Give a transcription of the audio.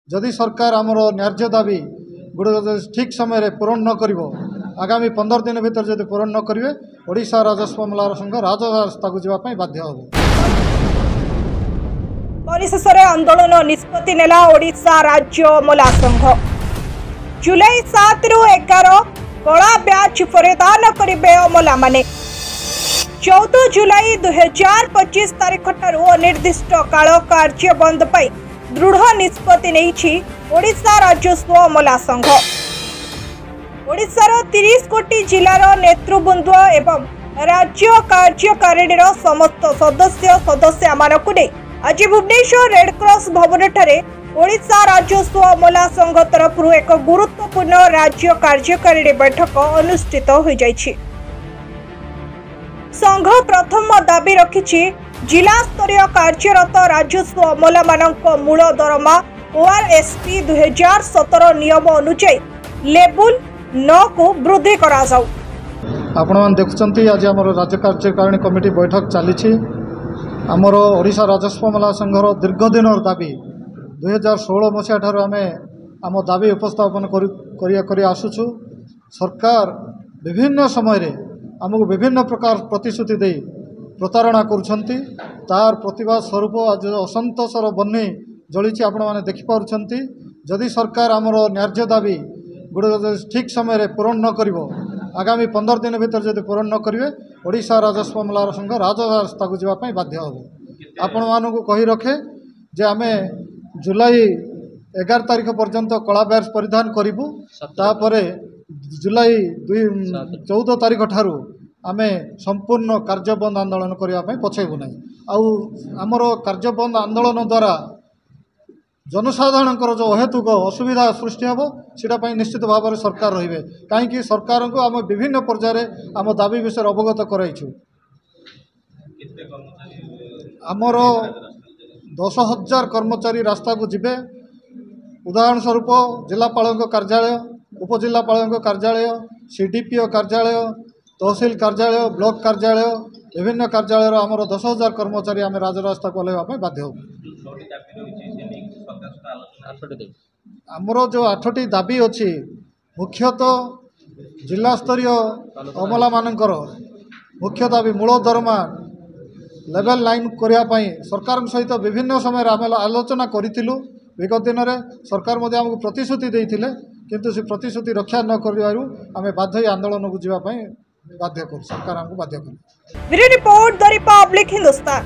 जदि सरकार आमर न्याय्य दाबी गुड़ ठीक समय पूरण न कर आगामी 15 दिन भीतर जब पूरण न करेंगे ओडिशा राजस्व मलार संघ राजरास्ता को जावाई बाध्य हो। परिशेष आंदोलन निष्पत्ति नेला ओडिशा राज्य मला संघ। जुलाई 7 रु 11 कला ब्याज परिधान करेंगे अमला माने। 14 जुलाई 2025 तारीख ठारू अनिर्दिष्ट काल कार्य बंद पाई दृढ़ निष्पत्ति नहीं ओडिशा राजस्व अमला संघ। ओडिशार 30 कोटी जिलार नेतृबृंद एवं राज्य कार्यकारिणीर समस्त सदस्य मानकु नै आज भुवनेश्वर रेडक्रॉस भवन ठारे ओडिशा राजस्व अमला संघ तरफ एक गुरुत्वपूर्ण राज्य कार्यकारिणी बैठक अनुष्ठित हो जाइछि। संघ प्रथम दाबी रखिछि जिला स्तरीय कार्यरत राजस्व अमला मानक मूल दरमा ओआरएसपी 2017 नियम अनुसार लेवल 9 को वृद्धि करा जाऊ। आपण मान देखुचंती आज हमर राज्य कार्यकारिणी कमिटी बैठक चली आमर ओडिशा राजस्व अमला संघर दीर्घ दिन दाबी 2016 मसीहा ठारू आमे आम दाबी उपस्थापन करी आसुछु। सरकार विभिन्न समय रे आमको विभिन्न प्रकार प्रतिश्रुति दे प्रतारणा करुछंती तार प्रतिवाद स्वरूप आज असंतोषर बन्नी जली आपण मैंने देखिपुंट। जदि सरकार आमर न्याय्य दाबी गुड़ ठीक समय पूरण न कर आगामी 15 दिन भीतर जब पूरण न करेंगे ओडिशा राजस्व मलार संघ राजरास्ता को जावाई बाध्य हो। आपण मानू कही रखे जे आमे जुलाई 11 तारीख पर्यंत कला ब्याज परिधान करूँ तापरे जुलाई 14 तारीख ठारू आमे संपूर्ण कार्यबंद आंदोलन करने पछेबू ना। आमर कार्यबंद आंदोलन द्वारा जनसाधारण जो अहेतुक असुविधा सृष्टि हम सीटा निश्चित भाव में सरकार रे कहीं सरकार को आम विभिन्न पर्यायर आम दाबी विषय अवगत कराइछु। आमर 10,000 कर्मचारी रास्ता को जिबे। उदाहरण स्वरूप जिलापाल कार्यालय उपजिलापाल कार्यालय सीडीपीओ कार्यालय तहसिल कार्यालय ब्लॉक कार्यालय विभिन्न कार्यालय आमर 10,000 कर्मचारी आम राजरास्ता को ओह्लैवा बाध्य हो। आमर जो 8टी दाबी अच्छी मुख्यतः जिला स्तरीय अमला मानकर मुख्य दाबी मूल दरमा लेवल 9 करने सरकार सहित विभिन्न समय आम आलोचना करूँ। विगत दिन में सरकार आमको प्रतिश्रुति देते किंतु से प्रतिश्रुति रक्षा न करू आम बाध्य आंदोलन को जावाई बाध्य कर सरकार आमको बाध्य कर। Report the Republic Hindustan.